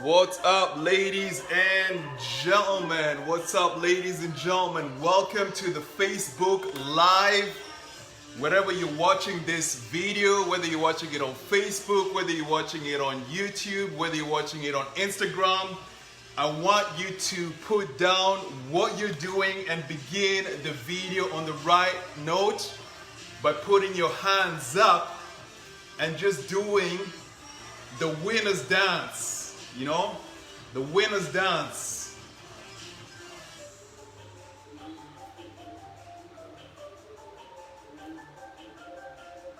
What's up, ladies and gentlemen? What's up, ladies and gentlemen? Welcome to the Facebook Live. Wherever you're watching this video, whether you're watching it on Facebook, whether you're watching it on YouTube, whether you're watching it on Instagram, I want you to put down what you're doing and begin the video on the right note by putting your hands up and just doing the winner's dance. You know, the winner's dance.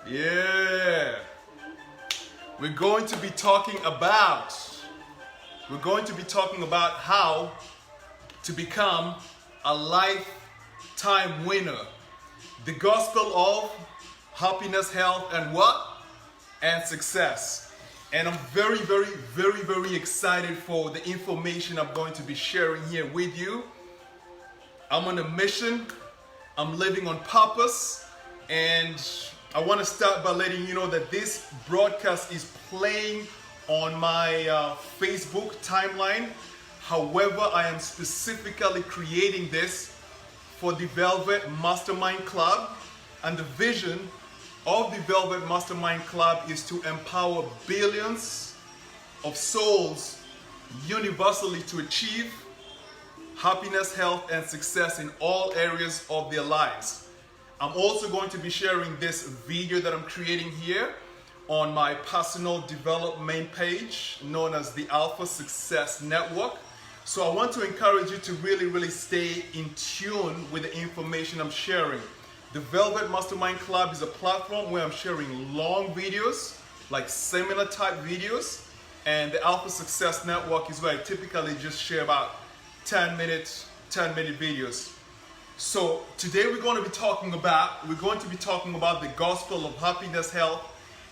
Yeah. We're going to be talking about how to become a lifetime winner. The gospel of happiness, health, and what? And success. And I'm very excited for the information I'm going to be sharing here with you. I'm on a mission. I'm living on purpose. And I want to start by letting you know that this broadcast is playing on my Facebook timeline. However, I am specifically creating this for the Velvet Mastermind Club. And the vision of the Velvet Mastermind Club is to empower billions of souls universally to achieve happiness, health, and success in all areas of their lives. I'm also going to be sharing this video that I'm creating here on my personal development page known as the Alpha Success Network. So I want to encourage you to really stay in tune with the information I'm sharing. The Velvet Mastermind Club is a platform where I'm sharing long videos, like seminar type videos, and the Alpha Success Network is where I typically just share about 10-minute videos. So today we're going to be talking about the gospel of happiness, health,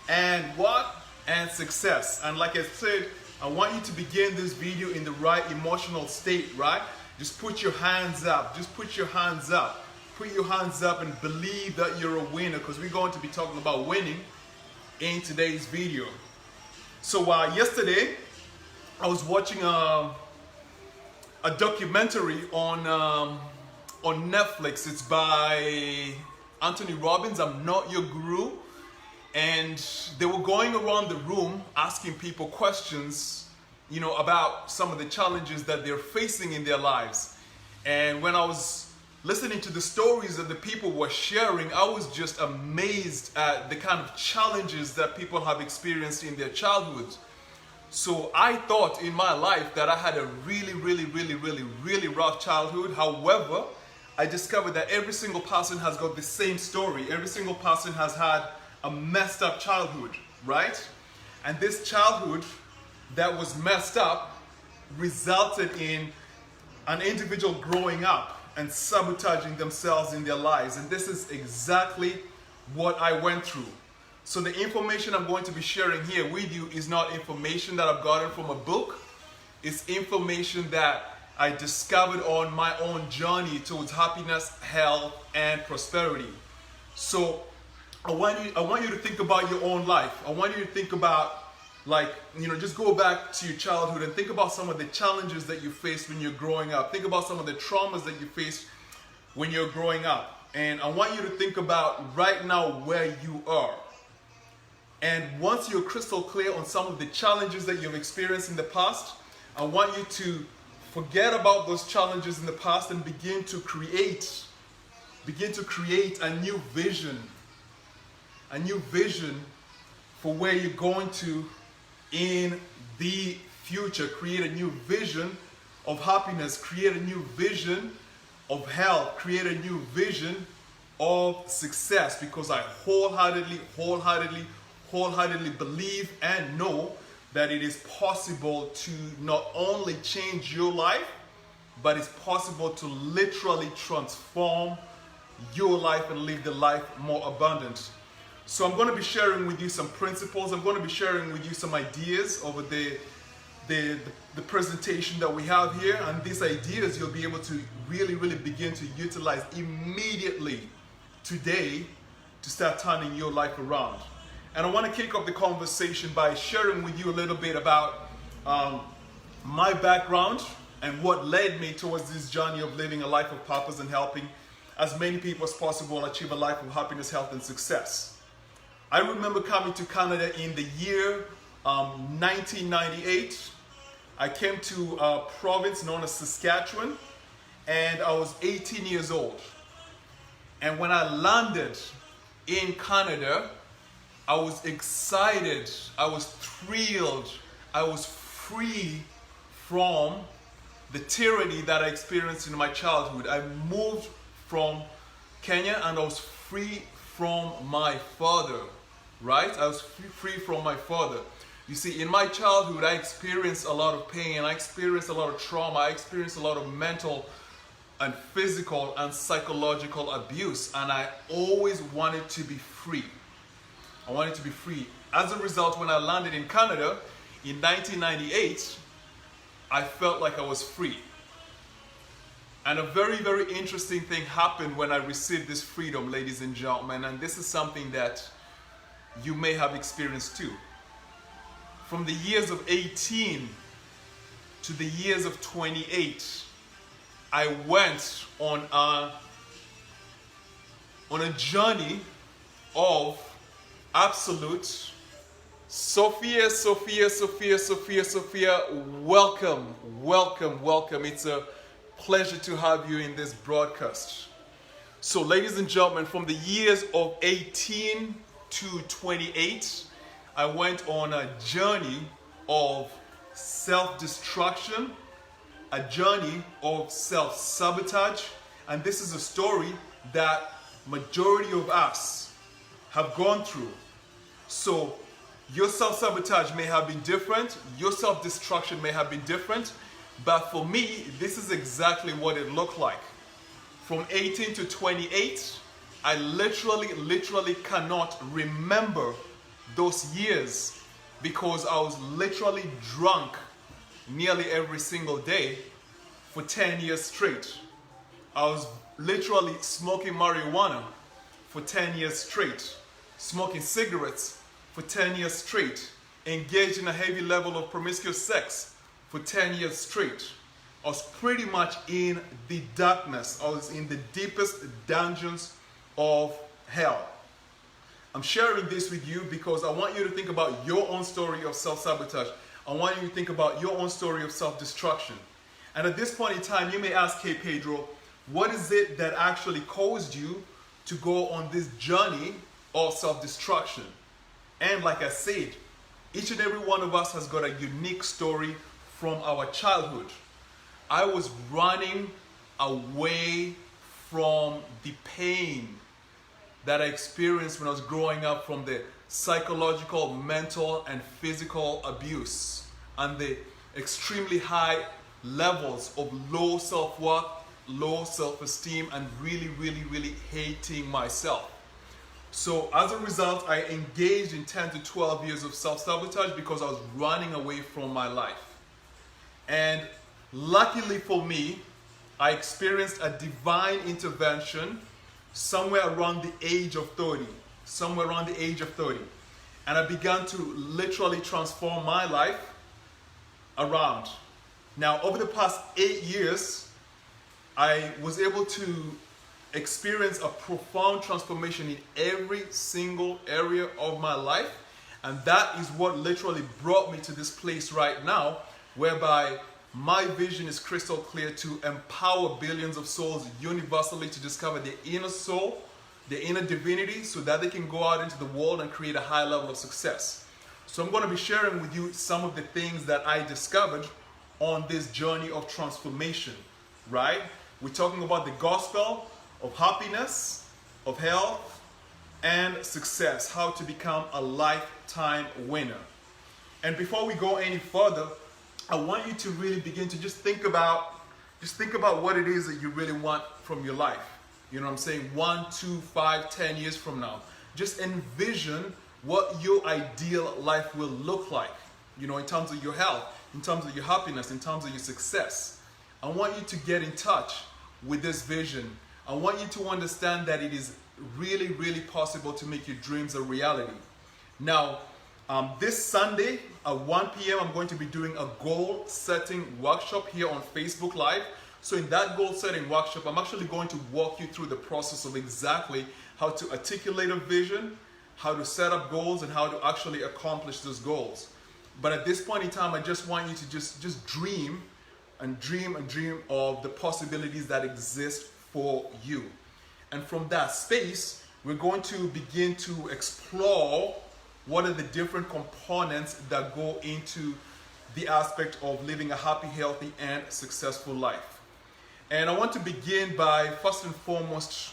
and what? And success. And like I said, I want you to begin this video in the right emotional state, right? Just put your hands up. Just put your hands up. Put your hands up and believe that you're a winner, because we're going to be talking about winning in today's video. So yesterday I was watching a documentary on Netflix. It's by Anthony Robbins, I'm Not Your Guru. And they were going around the room asking people questions, you know, about some of the challenges that they're facing in their lives. And when I was listening to the stories that the people were sharing, I was just amazed at the kind of challenges that people have experienced in their childhood. So I thought in my life that I had a really rough childhood. However, I discovered that every single person has got the same story. Every single person has had a messed up childhood, right? And this childhood that was messed up resulted in an individual growing up and sabotaging themselves in their lives. And this is exactly what I went through. So the information I'm going to be sharing here with you is not information that I've gotten from a book. It's information that I discovered on my own journey towards happiness, health, and prosperity. So I want you to think about your own life. I want you to think about, like, you know, just go back to your childhood and think about some of the challenges that you faced when you're growing up. Think about some of the traumas that you faced when you're growing up. And I want you to think about right now where you are. And once you're crystal clear on some of the challenges that you've experienced in the past, I want you to forget about those challenges in the past and begin to create a new vision for where you're going to in the future. Create a new vision of happiness, create a new vision of health, create a new vision of success, because I wholeheartedly believe and know that it is possible to not only change your life, but it's possible to literally transform your life and live the life more abundant. So I'm going to be sharing with you some principles. I'm going to be sharing with you some ideas over the presentation that we have here. And these ideas you'll be able to really begin to utilize immediately today to start turning your life around. And I want to kick off the conversation by sharing with you a little bit about my background and what led me towards this journey of living a life of purpose and helping as many people as possible achieve a life of happiness, health, and success. I remember coming to Canada in the year 1998. I came to a province known as Saskatchewan, and I was 18 years old. And when I landed in Canada, I was excited, I was thrilled, I was free from the tyranny that I experienced in my childhood. I moved from Kenya and I was free from my father, right? I was free from my father. You see, in my childhood, I experienced a lot of pain, I experienced a lot of trauma, I experienced a lot of mental and physical and psychological abuse, and I always wanted to be free. I wanted to be free. As a result, when I landed in Canada in 1998, I felt like I was free. And a very, very interesting thing happened when I received this freedom, ladies and gentlemen, and this is something that you may have experienced too. From the years of 18 to the years of 28, I went on a journey of absolute Sophia, welcome. It's a pleasure to have you in this broadcast. So, ladies and gentlemen, from the years of 18 to 28, I went on a journey of self-destruction, a journey of self-sabotage, and this is a story that majority of us have gone through. So your self-sabotage may have been different, your self-destruction may have been different, but for me, this is exactly what it looked like. From 18 to 28, I literally cannot remember those years because I was literally drunk nearly every single day for 10 years straight. I was literally smoking marijuana for 10 years straight, smoking cigarettes for 10 years straight, engaged in a heavy level of promiscuous sex for 10 years straight. I was pretty much in the darkness. I was in the deepest dungeons of hell. I'm sharing this with you because I want you to think about your own story of self-sabotage. I want you to think about your own story of self-destruction. And at this point in time, you may ask, hey Pedro, what is it that actually caused you to go on this journey of self-destruction? And like I said, each and every one of us has got a unique story from our childhood. I was running away from the pain that I experienced when I was growing up, from the psychological, mental, and physical abuse and the extremely high levels of low self-worth, low self-esteem, and really hating myself. So as a result, I engaged in 10 to 12 years of self-sabotage because I was running away from my life. And luckily for me, I experienced a divine intervention somewhere around the age of 30. And I began to literally transform my life around. Now, over the past 8 years, I was able to experience a profound transformation in every single area of my life. And that is what literally brought me to this place right now, whereby my vision is crystal clear to empower billions of souls universally to discover their inner soul, their inner divinity, so that they can go out into the world and create a high level of success. So I'm going to be sharing with you some of the things that I discovered on this journey of transformation, right? We're talking about the gospel of happiness, of health, and success, how to become a lifetime winner. And before we go any further, I want you to really begin to just think about what it is that you really want from your life. You know what I'm saying? 1, 2, 5, 10 years from now. Just envision what your ideal life will look like, you know, in terms of your health, in terms of your happiness, in terms of your success. I want you to get in touch with this vision. I want you to understand that it is really possible to make your dreams a reality. Now, This Sunday at 1 p.m. I'm going to be doing a goal setting workshop here on Facebook Live. So in that goal setting workshop, I'm actually going to walk you through the process of exactly how to articulate a vision, how to set up goals, and how to actually accomplish those goals. But at this point in time, I just want you to just dream and dream and dream of the possibilities that exist for you. And from that space, we're going to begin to explore what are the different components that go into the aspect of living a happy, healthy, and successful life. And I want to begin by first and foremost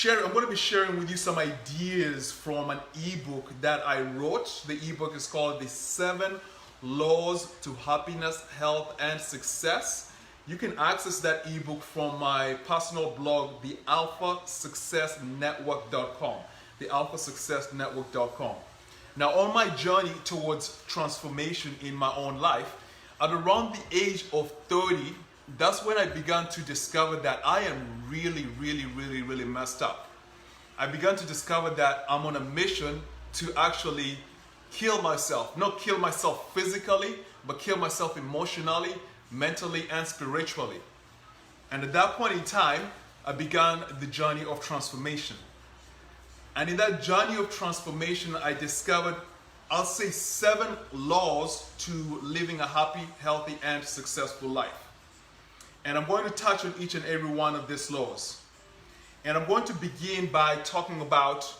I'm going to be sharing with you some ideas from an ebook that I wrote. The ebook is called The 7 Laws to Happiness, Health, and Success. You can access that ebook from my personal blog, thealphasuccessnetwork.com. thealphasuccessnetwork.com. Now, on my journey towards transformation in my own life, at around the age of 30, that's when I began to discover that I am really messed up. I began to discover that I'm on a mission to actually kill myself. Not kill myself physically, but kill myself emotionally, mentally, and spiritually. And at that point in time, I began the journey of transformation. And in that journey of transformation, I discovered, I'll say, 7 laws to living a happy, healthy, and successful life. And I'm going to touch on each and every one of these laws. And I'm going to begin by talking about,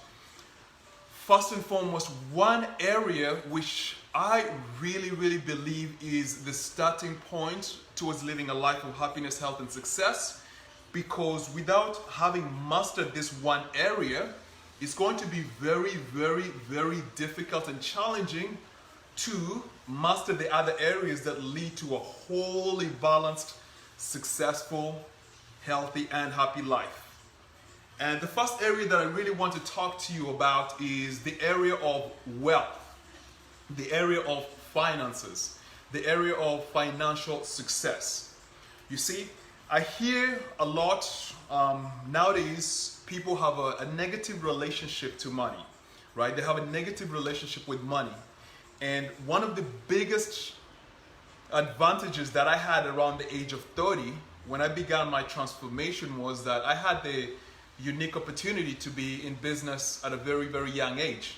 first and foremost, one area which I really believe is the starting point towards living a life of happiness, health, and success. Because without having mastered this one area, it's going to be very difficult and challenging to master the other areas that lead to a wholly balanced, successful, healthy, and happy life. And the first area that I really want to talk to you about is the area of wealth, the area of finances, the area of financial success. You see, I hear a lot nowadays, people have a negative relationship to money, right? They have a negative relationship with money. And one of the biggest advantages that I had around the age of 30 when I began my transformation was that I had the unique opportunity to be in business at a very young age.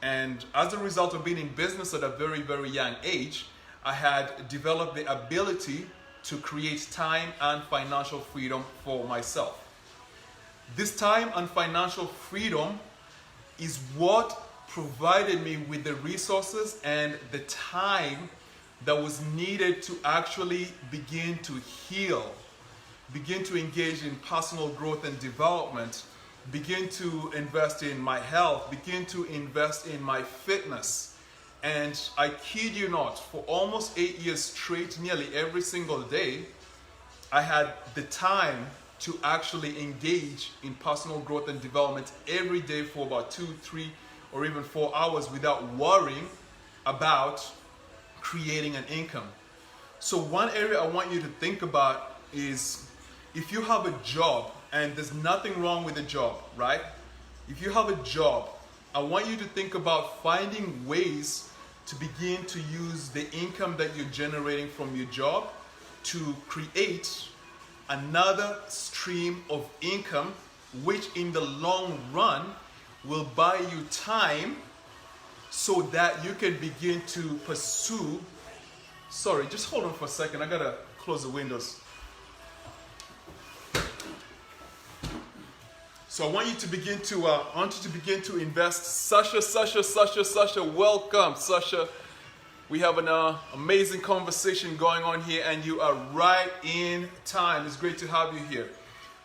And as a result of being in business at a very young age, I had developed the ability to create time and financial freedom for myself. This time and financial freedom is what provided me with the resources and the time that was needed to actually begin to heal, begin to engage in personal growth and development, begin to invest in my health, begin to invest in my fitness. And I kid you not, for almost 8 years straight, nearly every single day, I had the time to actually engage in personal growth and development every day for about 2, 3, or even 4 hours without worrying about creating an income. So one area I want you to think about is, if you have a job, and there's nothing wrong with a job, right? If you have a job, I want you to think about finding ways to begin to use the income that you're generating from your job to create another stream of income, which in the long run will buy you time so that you can begin to pursue. Sorry, just hold on for a second. I gotta close the windows. So I want you to begin to invest. Sasha, welcome, Sasha. We have an amazing conversation going on here, and you are right in time. It's great to have you here.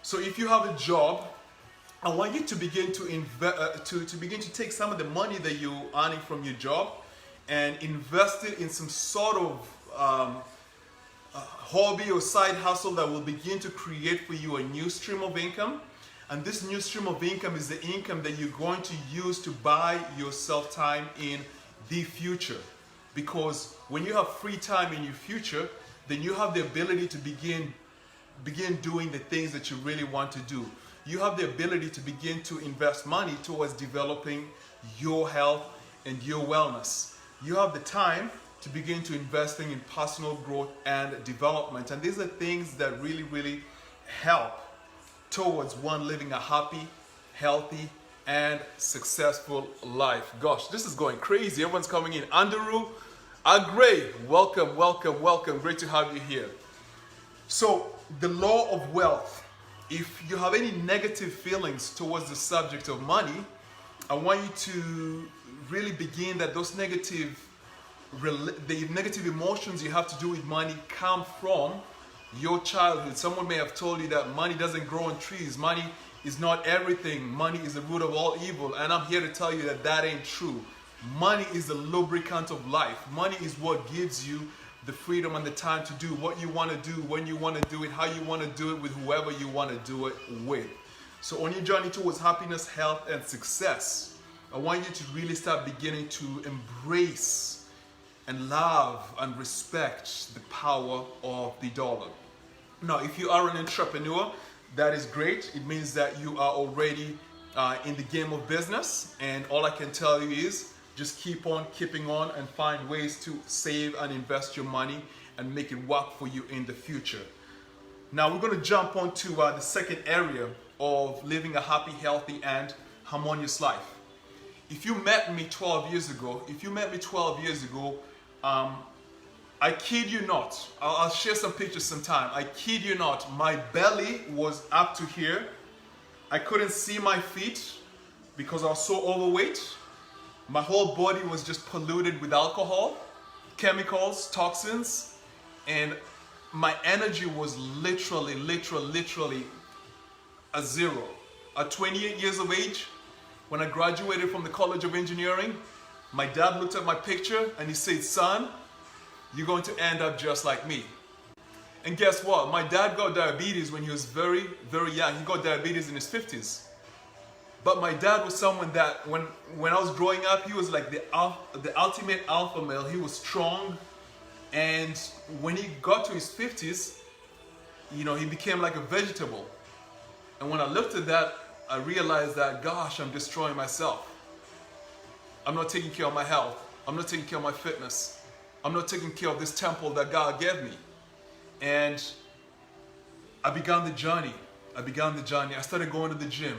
So if you have a job, I want you to begin to begin to take some of the money that you're earning from your job and invest it in some sort of hobby or side hustle that will begin to create for you a new stream of income. And this new stream of income is the income that you're going to use to buy yourself time in the future. Because when you have free time in your future, then you have the ability to begin doing the things that you really want to do. You have the ability to begin to invest money towards developing your health and your wellness. You have the time to begin to investing in personal growth and development. And these are things that really, really help towards one living a happy, healthy, and successful life. Gosh, this is going crazy. Everyone's coming in. Andrew, Agre, welcome, welcome, welcome. Great to have you here. So, the law of wealth. If you have any negative feelings towards the subject of money, I want you to really begin that those negative emotions you have to do with money come from your childhood. Someone may have told you that money doesn't grow on trees. Money is not everything. Money is the root of all evil. And I'm here to tell you that that ain't true. Money is the lubricant of life. Money is what gives you the freedom and the time to do what you want to do, when you want to do it, how you want to do it, with whoever you want to do it with. So on your journey towards happiness, health, and success, I want you to really start beginning to embrace and love and respect the power of the dollar. Now, if you are an entrepreneur, that is great. It means that you are already in the game of business, and all I can tell you is just keep on keeping on and find ways to save and invest your money and make it work for you in the future. Now we're going to jump on to the second area of living a happy, healthy, and harmonious life. If you met me 12 years ago, I kid you not, I'll share some pictures sometime. I kid you not, my belly was up to here. I couldn't see my feet because I was so overweight. My whole body was just polluted with alcohol, chemicals, toxins, and my energy was literally a zero. At 28 years of age, when I graduated from the College of Engineering, my dad looked at my picture and he said, "Son, you're going to end up just like me." And guess what? My dad got diabetes when he was very, very young. He got diabetes in his 50s. But my dad was someone that when I was growing up, he was like the ultimate alpha male. He was strong. And when he got to his 50s, you know, he became like a vegetable. And when I looked at that, I realized that, gosh, I'm destroying myself. I'm not taking care of my health. I'm not taking care of my fitness. I'm not taking care of this temple that God gave me. And I began the journey. I started going to the gym.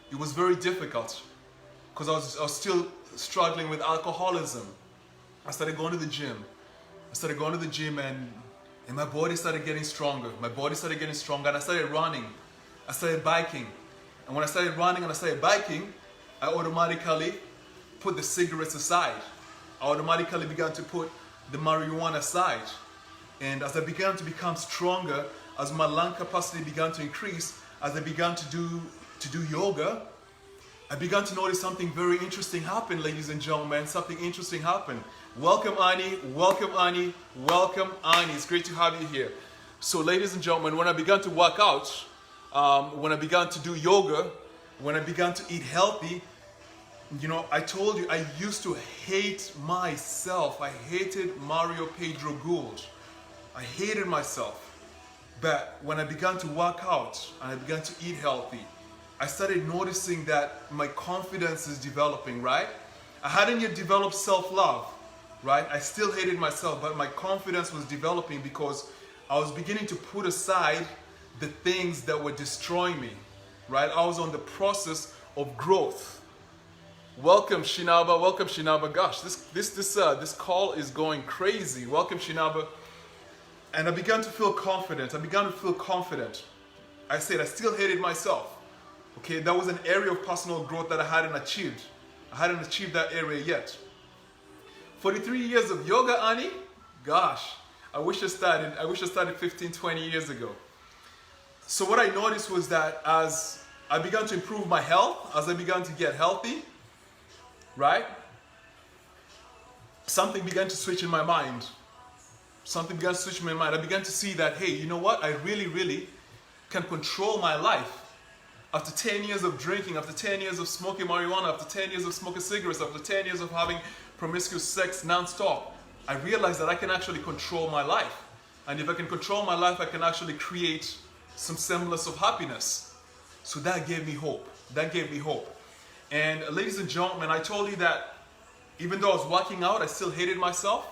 It was very difficult because I was still struggling with alcoholism. I started going to the gym. And my body started getting stronger. And I started running. I started biking. And when I started running and I started biking, I automatically put the cigarettes aside. I automatically began to put the marijuana aside. And as I began to become stronger, as my lung capacity began to increase, as I began to do yoga, I began to notice something very interesting happen, ladies and gentlemen. Something interesting happened. Welcome, Ani. Welcome, Ani. Welcome, Ani. It's great to have you here. So, ladies and gentlemen, when I began to work out, when I began to do yoga, when I began to eat healthy, you know, I told you I used to hate myself. I hated Mario Pedro Gould. I hated myself. But when I began to work out and I began to eat healthy, I started noticing that my confidence is developing, right? I hadn't yet developed self-love, right? I still hated myself, but my confidence was developing because I was beginning to put aside the things that were destroying me, right? I was on the process of growth. Welcome, Shinaba. Welcome, Shinaba. Gosh, this call is going crazy. Welcome, Shinaba. And I began to feel confident. I said I still hated myself. Okay, that was an area of personal growth that I hadn't achieved. I hadn't achieved that area yet. 43 years of yoga, Ani? Gosh, I wish I started 15, 20 years ago. So what I noticed was that as I began to improve my health, as I began to get healthy, right? Something began to switch in my mind. I began to see that, hey, you know what? I really can control my life. After 10 years of drinking, after 10 years of smoking marijuana, after 10 years of smoking cigarettes, after 10 years of having promiscuous sex non-stop, I realized that I can actually control my life. And if I can control my life, I can actually create some semblance of happiness. So that gave me hope. And ladies and gentlemen, I told you that Even though I was working out, I still hated myself.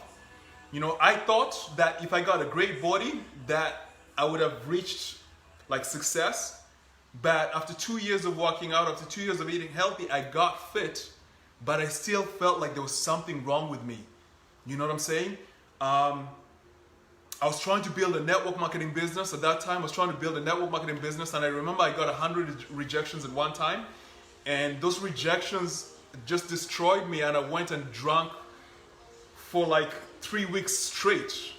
You know, I thought that if I got a great body, that I would have reached like success. But after 2 years of working out, after 2 years of eating healthy, I got fit, but I still felt like there was something wrong with me. You know what I'm saying? I was trying to build a network marketing business at that time. I was trying to build a network marketing business, and I remember I got 100 rejections at one time, and those rejections just destroyed me, and I went and drank for like 3 weeks straight,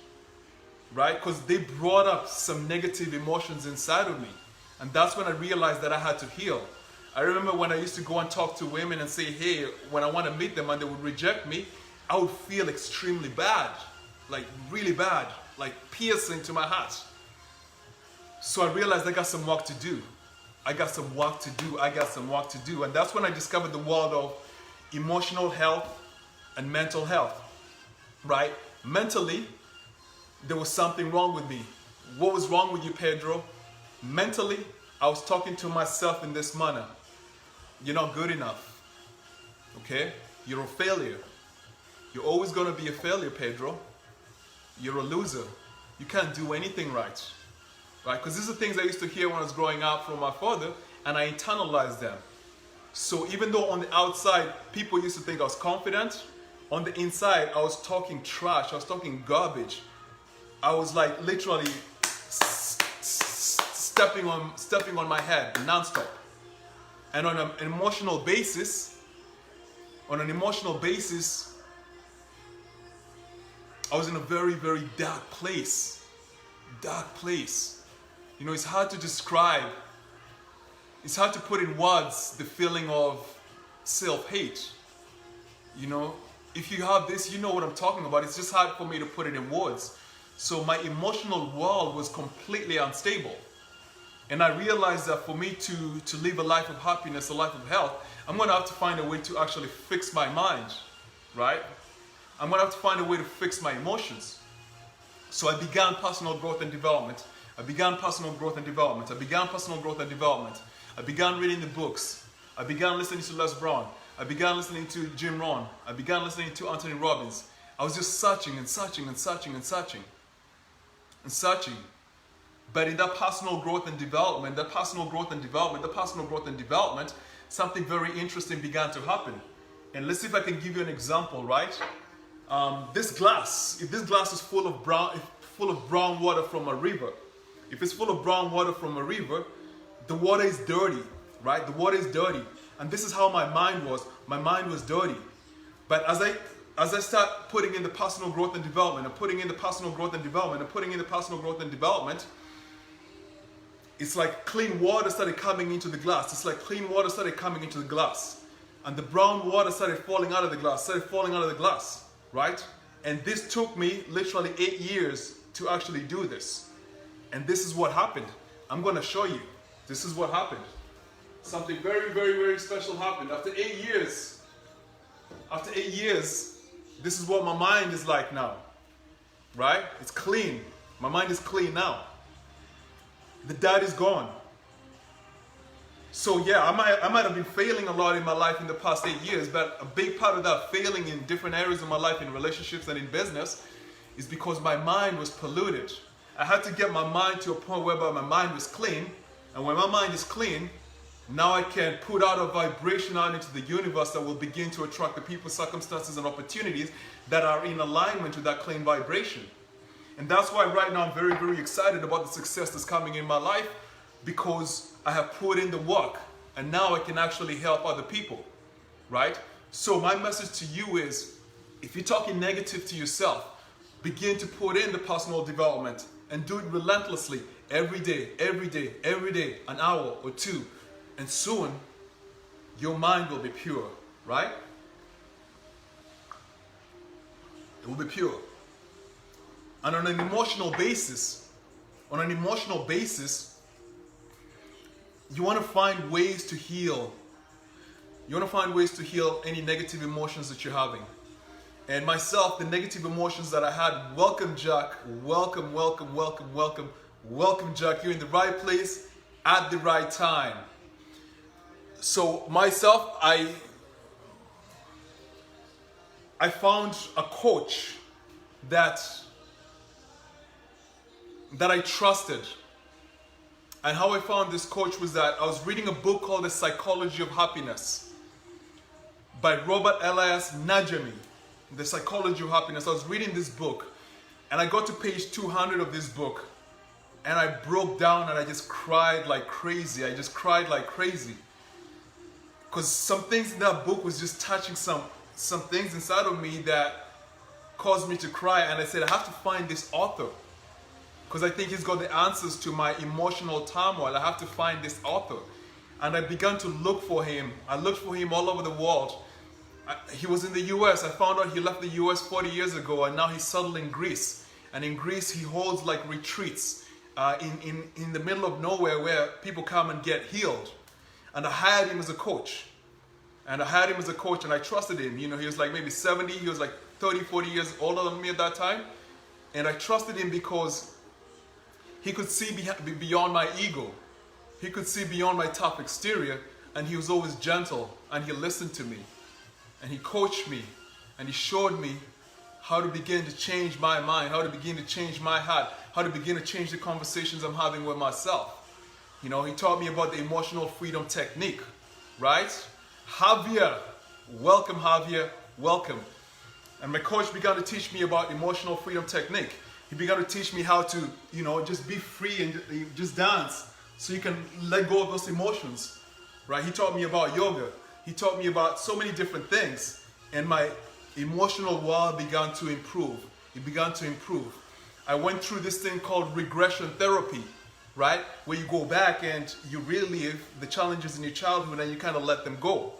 right? Because they brought up some negative emotions inside of me, and that's when I realized that I had to heal. I remember when I used to go and talk to women and say, hey, when I want to meet them and they would reject me, I would feel extremely bad, like really bad, like piercing to my heart. So I realized I got some work to do. I got some work to do. I got some work to do. And that's when I discovered the world of emotional health and mental health, right? Mentally, there was something wrong with me. What was wrong with you, Pedro? Mentally, I was talking to myself in this manner. You're not good enough, okay? You're a failure. You're always gonna be a failure, Pedro. You're a loser. You can't do anything right, right? Because these are things I used to hear when I was growing up from my father, and I internalized them. So even though on the outside, people used to think I was confident, on the inside, I was talking trash, I was talking garbage. I was like literally stepping on my head nonstop. And on an emotional basis, I was in a very, very dark place. Dark place. You know, it's hard to describe. It's hard to put in words the feeling of self-hate. You know, if you have this, you know what I'm talking about. It's just hard for me to put it in words. So my emotional world was completely unstable. And I realized that for me to live a life of happiness, a life of health, I'm going to have to find a way to actually fix my mind, right? I'm going to have to find a way to fix my emotions. So I began personal growth and development. I began reading the books. I began listening to Les Brown. I began listening to Jim Rohn. I began listening to Anthony Robbins. I was just searching. But in that personal growth and development, something very interesting began to happen. And let's see if I can give you an example, right? This glass, if this glass is full of brown water from a river, the water is dirty, right? The water is dirty. And this is how my mind was. My mind was dirty. But as I start putting in the personal growth and development, it's like clean water started coming into the glass. And the brown water started falling out of the glass, right? And this took me literally 8 years to actually do this. And this is what happened. I'm going to show you. This is what happened. Something very, very, very special happened. After 8 years, this is what my mind is like now, right? It's clean. My mind is clean now. The doubt is gone. So yeah, I might have been failing a lot in my life in the past 8 years, but a big part of that failing in different areas of my life, in relationships and in business, is because my mind was polluted. I had to get my mind to a point whereby my mind was clean, and when my mind is clean, now I can put out a vibration out into the universe that will begin to attract the people, circumstances, and opportunities that are in alignment with that clean vibration. And that's why right now I'm very, very excited about the success that's coming in my life, because I have put in the work and now I can actually help other people, right? So my message to you is, if you're talking negative to yourself, begin to put in the personal development and do it relentlessly every day, an hour or two. And soon, your mind will be pure, right? It will be pure. And on an emotional basis, you want to find ways to heal. You want to find ways to heal any negative emotions that you're having. And myself, the negative emotions that I had, welcome Jack, welcome Jack. You're in the right place at the right time. So myself, I found a coach that I trusted. And how I found this coach was that I was reading a book called The Psychology of Happiness by Robert Elias Najami. The Psychology of Happiness. I was reading this book and I got to page 200 of this book and I broke down and I just cried like crazy. I just cried like crazy. Because some things in that book was just touching some things inside of me that caused me to cry. And I said, I have to find this author, because I think he's got the answers to my emotional turmoil. I have to find this author. And I began to look for him. I looked for him all over the world. He was in the US. I found out he left the US 40 years ago and now he's settled in Greece. And in Greece he holds like retreats in the middle of nowhere where people come and get healed. And I hired him as a coach. And I trusted him. You know, he was like maybe 70. He was like 30, 40 years older than me at that time. And I trusted him because he could see beyond my ego. He could see beyond my tough exterior, and he was always gentle, and he listened to me, and he coached me, and he showed me how to begin to change my mind, how to begin to change my heart, how to begin to change the conversations I'm having with myself. You know, he taught me about the emotional freedom technique, right? Javier, welcome Javier, welcome. And my coach began to teach me about emotional freedom technique. He began to teach me how to, you know, just be free and just dance so you can let go of those emotions, right? He taught me about yoga. He taught me about so many different things. And my emotional world began to improve. It began to improve. I went through this thing called regression therapy, right? Where you go back and you relive the challenges in your childhood and you kind of let them go,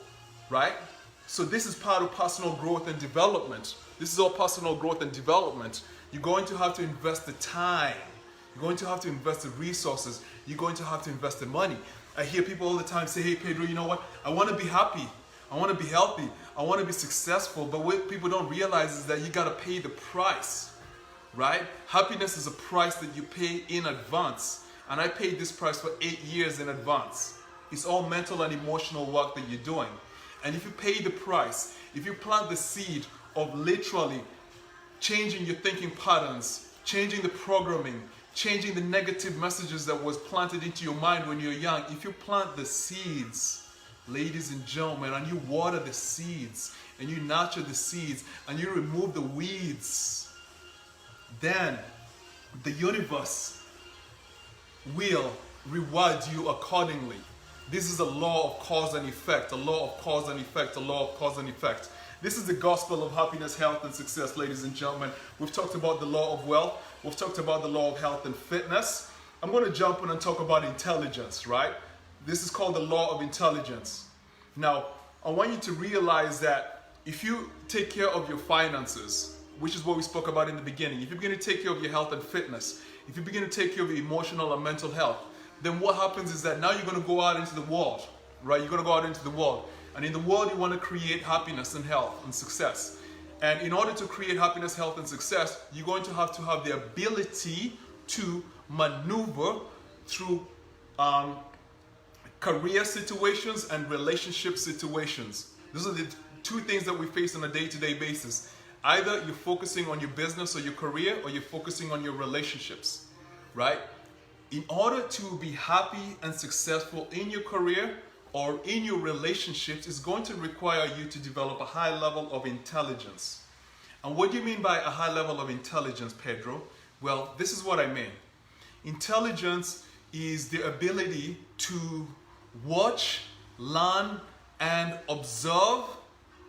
right? So this is part of personal growth and development. This is all personal growth and development. You're going to have to invest the time. You're going to have to invest the resources. You're going to have to invest the money. I hear people all the time say, hey Pedro, you know what? I want to be happy. I want to be healthy. I want to be successful. But what people don't realize is that you got to pay the price, right? Happiness is a price that you pay in advance. And I paid this price for 8 years in advance. It's all mental and emotional work that you're doing. And if you pay the price, if you plant the seed of literally changing your thinking patterns, changing the programming, changing the negative messages that was planted into your mind when you're young, if you plant the seeds, ladies and gentlemen, and you water the seeds, and you nurture the seeds, and you remove the weeds, then the universe will reward you accordingly. This is a law of cause and effect, a law of cause and effect, a law of cause and effect. This is the gospel of happiness, health, and success, ladies and gentlemen. We've talked about the law of wealth. We've talked about the law of health and fitness. I'm going to jump in and talk about intelligence, right? This is called the law of intelligence. Now, I want you to realize that if you take care of your finances, which is what we spoke about in the beginning, if you begin to take care of your health and fitness, if you begin to take care of your emotional and mental health, then what happens is that now you're going to go out into the world, right? You're going to go out into the world. And in the world, you want to create happiness and health and success. And in order to create happiness, health, and success, you're going to have the ability to maneuver through career situations and relationship situations. Those are the two things that we face on a day-to-day basis. Either you're focusing on your business or your career, or you're focusing on your relationships, right? In order to be happy and successful in your career or in your relationships, is going to require you to develop a high level of intelligence. And what do you mean by a high level of intelligence, Pedro? Well, this is what I mean. Intelligence is the ability to watch, learn, and observe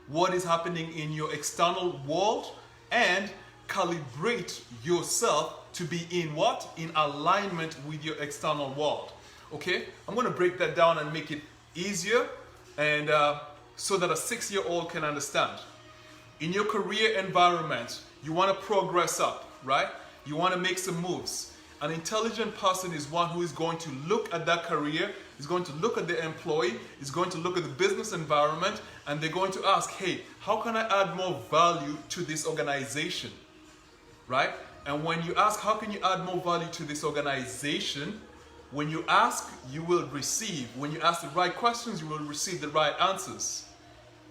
what is happening in your external world and calibrate yourself to be in what? In alignment with your external world. Okay? I'm going to break that down and make it easier and so that a 6-year-old can understand. In your career environment, you want to progress up, right? You want to make some moves. An intelligent person is one who is going to look at that career, is going to look at the employee, is going to look at the business environment, and they're going to ask, hey, how can I add more value to this organization, right? And when you ask, how can you add more value to this organization? When you ask, you will receive. When you ask the right questions, you will receive the right answers.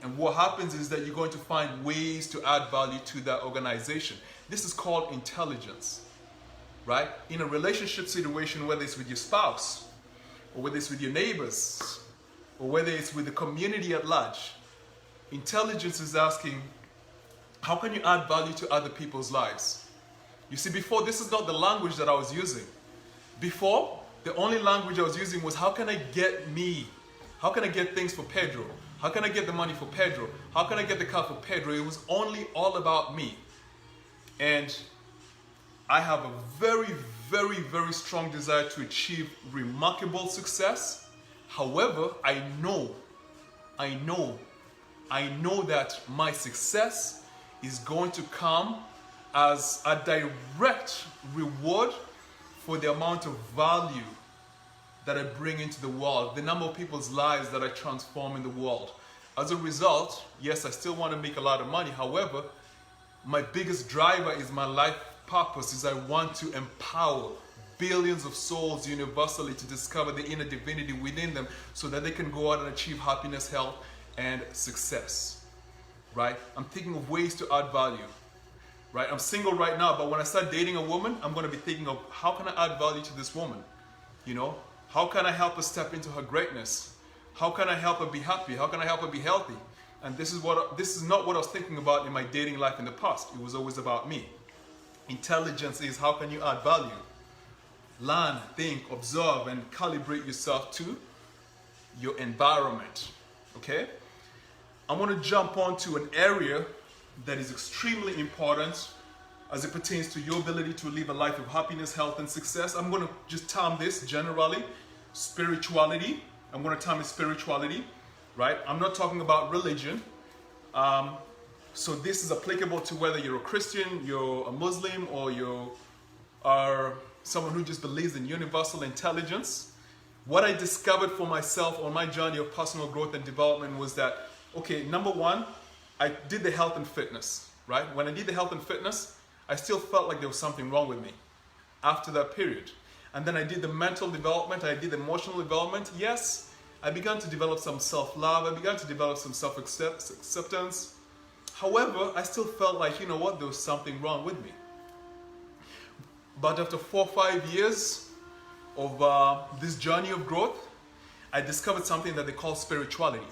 And what happens is that you're going to find ways to add value to that organization. This is called intelligence, right? In a relationship situation, whether it's with your spouse, or whether it's with your neighbors, or whether it's with the community at large, intelligence is asking, how can you add value to other people's lives? You see, before, this is not the language that I was using. Before, the only language I was using was, how can I get me? How can I get things for Pedro? How can I get the money for Pedro? How can I get the car for Pedro? It was only all about me. And I have a very, very, very strong desire to achieve remarkable success. However, I know that my success is going to come as a direct reward for the amount of value that I bring into the world, the number of people's lives that I transform in the world. As a result, yes, I still want to make a lot of money. However, my biggest driver is my life purpose is I want to empower billions of souls universally to discover the inner divinity within them so that they can go out and achieve happiness, health, and success, right? I'm thinking of ways to add value, right? I'm single right now, but when I start dating a woman, I'm going to be thinking of how can I add value to this woman, you know? How can I help her step into her greatness? How can I help her be happy? How can I help her be healthy? And this is not what I was thinking about in my dating life in the past. It was always about me. Intelligence is how can you add value? Learn, think, observe, and calibrate yourself to your environment. Okay? I want to jump on to an area that is extremely important as it pertains to your ability to live a life of happiness, health, and success. I'm going to just term this generally spirituality. I'm going to term it spirituality, right? I'm not talking about religion. So this is applicable to whether you're a Christian, you're a Muslim, or you are someone who just believes in universal intelligence. What I discovered for myself on my journey of personal growth and development was that, okay, number one, I did the health and fitness, right? When I did the health and fitness, I still felt like there was something wrong with me after that period. And then I did the mental development, I did the emotional development. Yes, I began to develop some self-love, I began to develop some self-acceptance. However, I still felt like, you know what, there was something wrong with me. But after 4 or 5 years of this journey of growth, I discovered something that they call spirituality.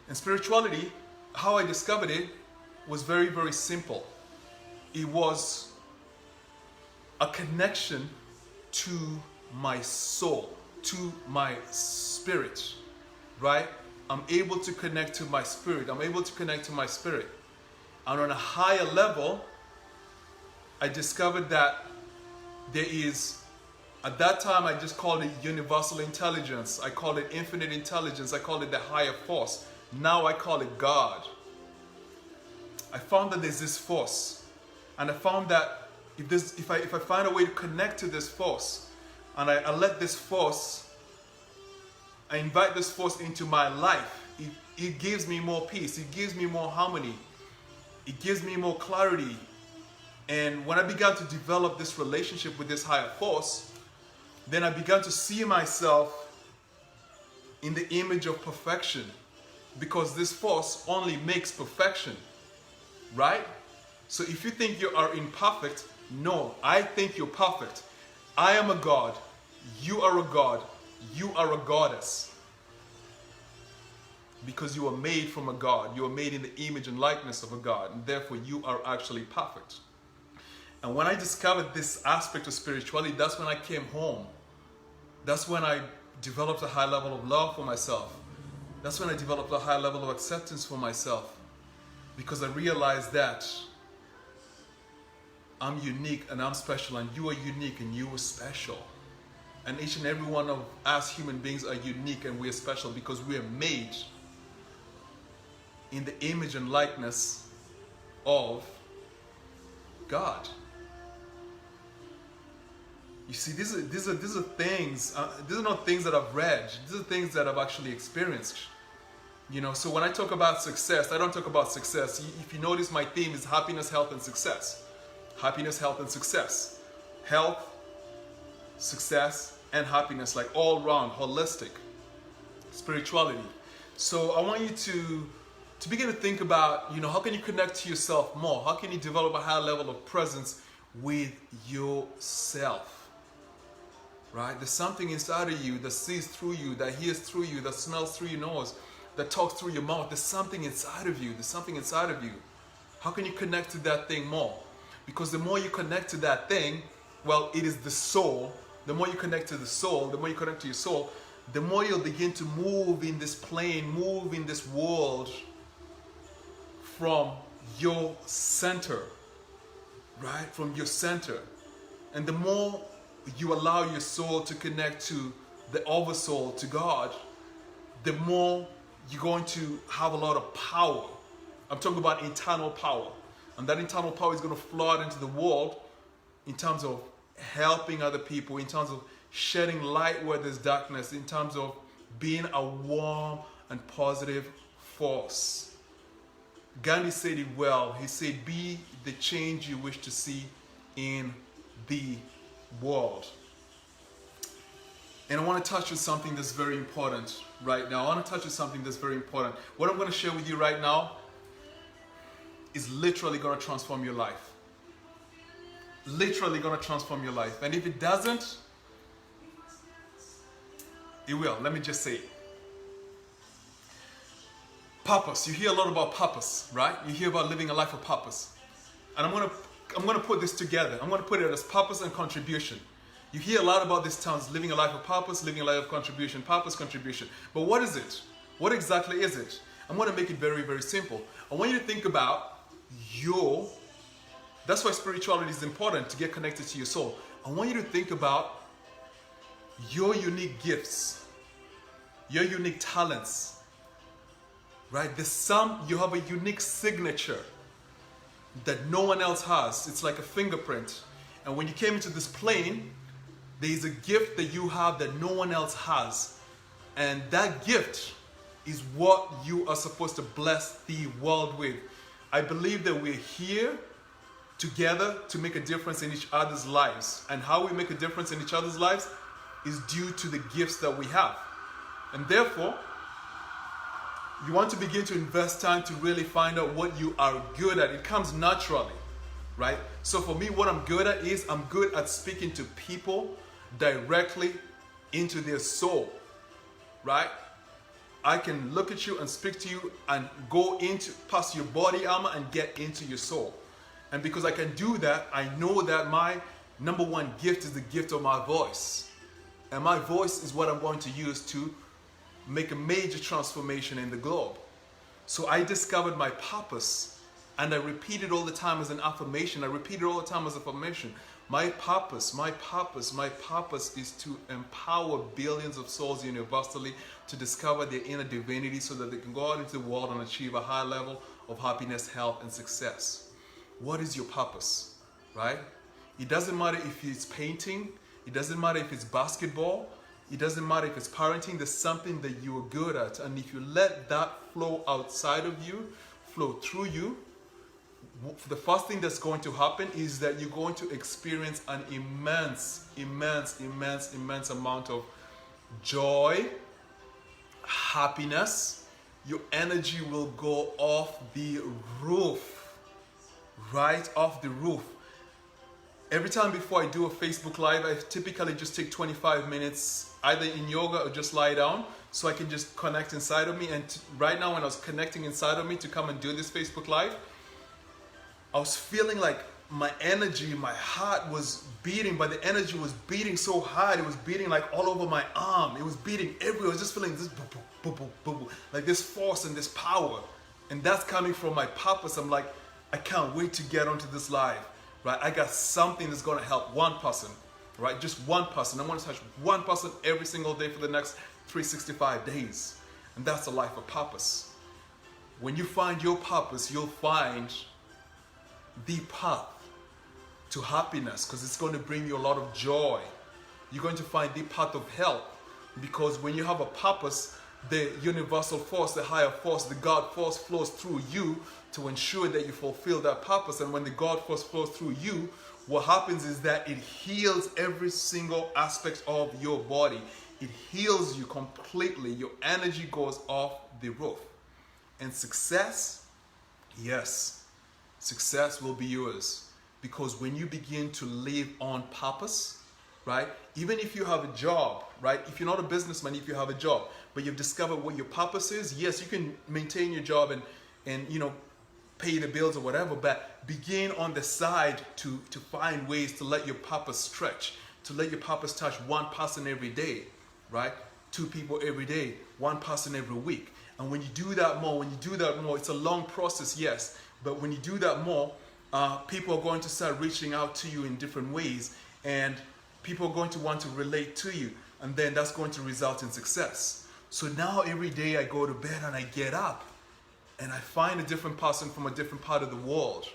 And spirituality, how I discovered it was very, very simple. It was a connection to my soul, to my spirit, right? I'm able to connect to my spirit. I'm able to connect to my spirit. And on a higher level, I discovered that there is, at that time I just called it universal intelligence. I called it infinite intelligence. I called it the higher force. Now I call it God. I found that there's this force. And I found that if I find a way to connect to this force, and I let this force, I invite this force into my life, it gives me more peace, it gives me more harmony, it gives me more clarity. And when I began to develop this relationship with this higher force, then I began to see myself in the image of perfection, because this force only makes perfection, right? So if you think you are imperfect, no, I think you're perfect. I am a God, you are a God, you are a goddess. Because you are made from a God, you are made in the image and likeness of a God, and therefore you are actually perfect. And when I discovered this aspect of spirituality, that's when I came home. That's when I developed a high level of love for myself. That's when I developed a high level of acceptance for myself. Because I realized that I'm unique and I'm special, and you are unique and you are special. And each and every one of us human beings are unique and we are special because we are made in the image and likeness of God. You see, these are things, these are not things that I've read. These are things that I've actually experienced. You know, so when I talk about success, I don't talk about success. If you notice, my theme is happiness, health, and success. Happiness, health, and success. Health, success, and happiness, like all round, holistic. Spirituality. So I want you to to begin to think about, how can you connect to yourself more? How can you develop a higher level of presence with yourself? Right? There's something inside of you that sees through you, that hears through you, that smells through your nose, that talks through your mouth. There's something inside of you. There's something inside of you. How can you connect to that thing more? Because the more you connect to that thing, well, it is the soul. The more you connect to the soul, the more you connect to your soul, the more you'll begin to move in this plane, move in this world from your center, right? From your center. And the more you allow your soul to connect to the oversoul, to God, the more you're going to have a lot of power. I'm talking about internal power. And that internal power is going to flow out into the world in terms of helping other people, in terms of shedding light where there's darkness, in terms of being a warm and positive force. Gandhi said it well. He said, be the change you wish to see in the world. And I want to touch on something that's very important right now. I want to touch on something that's very important. What I'm going to share with you right now is literally going to transform your life. Literally going to transform your life. And if it doesn't, it will. Let me just say it. Purpose. You hear a lot about purpose, right? You hear about living a life of purpose. And I'm going to put this together. I'm going to put it as purpose and contribution. You hear a lot about these terms, living a life of purpose, living a life of contribution, purpose, contribution. But what is it? What exactly is it? I'm going to make it very, very simple. I want you to think about that's why spirituality is important, to get connected to your soul. I want you to think about your unique gifts, your unique talents, right? You have a unique signature that no one else has. It's like a fingerprint. And when you came into this plane, there is a gift that you have that no one else has. And that gift is what you are supposed to bless the world with. I believe that we're here together to make a difference in each other's lives. And how we make a difference in each other's lives is due to the gifts that we have. And therefore, you want to begin to invest time to really find out what you are good at. It comes naturally, right? So for me, what I'm good at is I'm good at speaking to people directly into their soul, right? I can look at you and speak to you and go past your body armor and get into your soul. And because I can do that, I know that my number one gift is the gift of my voice. And my voice is what I'm going to use to make a major transformation in the globe. So I discovered my purpose, and I repeat it all the time as an affirmation. I repeat it all the time as an affirmation. My purpose is to empower billions of souls universally to discover their inner divinity so that they can go out into the world and achieve a high level of happiness, health, and success. What is your purpose, right? It doesn't matter if it's painting. It doesn't matter if it's basketball. It doesn't matter if it's parenting. There's something that you're good at. And if you let that flow outside of you, flow through you, the first thing that's going to happen is that you're going to experience an immense amount of joy, happiness. Your energy will go off the roof, right off the roof. Every time before I do a Facebook Live, I typically just take 25 minutes, either in yoga or just lie down, so I can just connect inside of me. And right now, when I was connecting inside of me to come and do this Facebook Live, I was feeling like my energy, my heart was beating, but the energy was beating so hard. It was beating like all over my arm. It was beating everywhere. I was just feeling this boop, boop, boop, boop, boop, like this force and this power. And that's coming from my purpose. I'm like, I can't wait to get onto this live, right? I got something that's going to help one person, right? Just one person. I want to touch one person every single day for the next 365 days. And that's a life of purpose. When you find your purpose, you'll find the path to happiness, because it's going to bring you a lot of joy. You're going to find the path of health, because when you have a purpose, the universal force, the higher force, the God force flows through you to ensure that you fulfill that purpose. And when the God force flows through you, what happens is that it heals every single aspect of your body. It heals you completely. Your energy goes off the roof. And success, yes, success will be yours. Because when you begin to live on purpose, right? Even if you have a job, right? If you're not a businessman, if you have a job, but you've discovered what your purpose is, yes, you can maintain your job and you know, pay the bills or whatever, but begin on the side to find ways to let your purpose stretch, to let your purpose touch one person every day, right? 2 people every day, 1 person every week. And when you do that more, it's a long process, yes, but when you do that more, people are going to start reaching out to you in different ways, and people are going to want to relate to you, and then that's going to result in success. So now every day I go to bed and I get up and I find a different person from a different part of the world,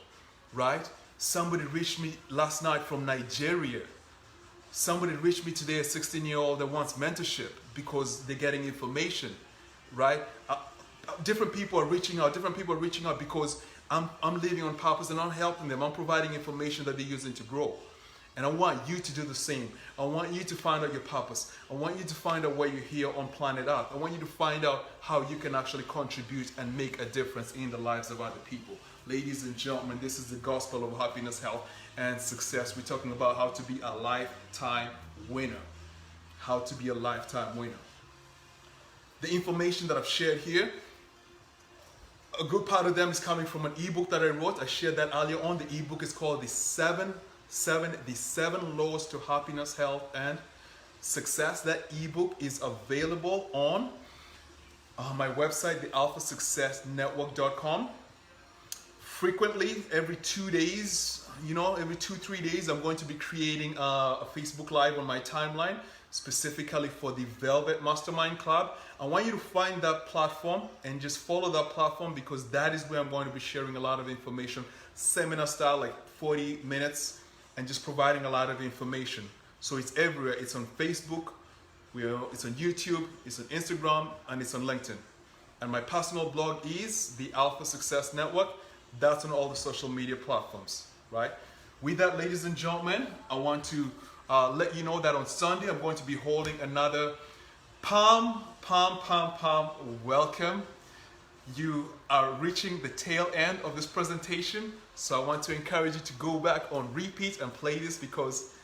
right? Somebody reached me last night from Nigeria. Somebody reached me today, a 16-year-old that wants mentorship because they're getting information, right? Different people are reaching out because I'm living on purpose and I'm helping them. I'm providing information that they're using to grow. And I want you to do the same. I want you to find out your purpose. I want you to find out why you're here on planet Earth. I want you to find out how you can actually contribute and make a difference in the lives of other people. Ladies and gentlemen, this is the gospel of happiness, health, and success. We're talking about how to be a lifetime winner. How to be a lifetime winner. The information that I've shared here, a good part of them is coming from an ebook that I wrote. I shared that earlier on. The ebook is called The Seven Laws to Happiness, Health, and Success. That ebook is available on my website, thealphasuccessnetwork.com. Frequently, every 2 days, every 2-3 days, I'm going to be creating a Facebook Live on my timeline, specifically for the Velvet Mastermind Club. I want you to find that platform and just follow that platform, because that is where I'm going to be sharing a lot of information, seminar style, like 40 minutes, and just providing a lot of information. So it's everywhere. It's on Facebook, it's on YouTube, it's on Instagram, and it's on LinkedIn. And my personal blog is the Alpha Success Network. That's on all the social media platforms, right? With that, ladies and gentlemen, I want to let you know that on Sunday, I'm going to be holding another Palm welcome. You are reaching the tail end of this presentation, so I want to encourage you to go back on repeat and play this, because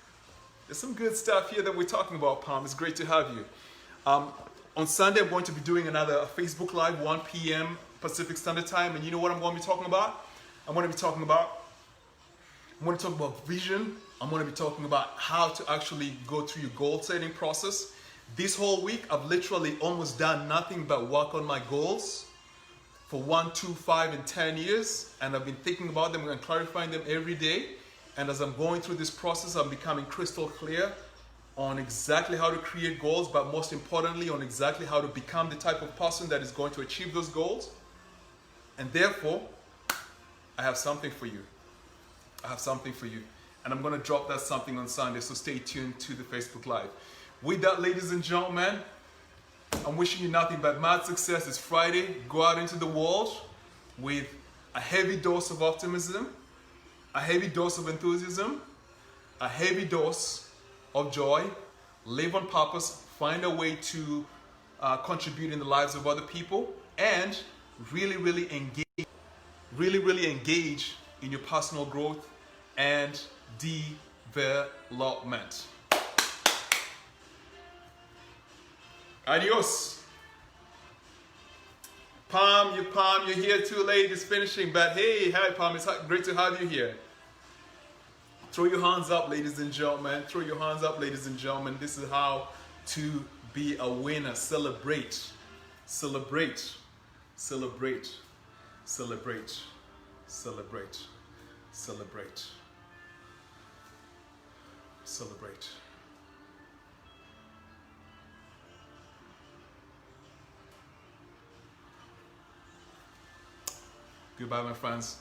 there's some good stuff here that we're talking about, Palm. It's great to have you. On Sunday, I'm going to be doing another Facebook Live, 1 p.m. Pacific Standard Time, and you know what I'm going to be talking about? I'm going to talk about vision. I'm going to be talking about how to actually go through your goal setting process. This whole week, I've literally almost done nothing but work on my goals for 1, 2, 5, and 10 years. And I've been thinking about them and clarifying them every day. And as I'm going through this process, I'm becoming crystal clear on exactly how to create goals, but most importantly, on exactly how to become the type of person that is going to achieve those goals. And therefore, I have something for you. I have something for you. And I'm going to drop that something on Sunday, so stay tuned to the Facebook Live. With that, ladies and gentlemen, I'm wishing you nothing but mad success. It's Friday. Go out into the world with a heavy dose of optimism, a heavy dose of enthusiasm, a heavy dose of joy. Live on purpose. Find a way to contribute in the lives of other people, and really engage in your personal growth and development. Adios. Palm, you're here too late. It's finishing, but hey, hi Palm, it's great to have you here. Throw your hands up, ladies and gentlemen. Throw your hands up, ladies and gentlemen. This is how to be a winner. Celebrate. Celebrate. Celebrate. Celebrate. Celebrate. Celebrate. Celebrate. Goodbye, my friends.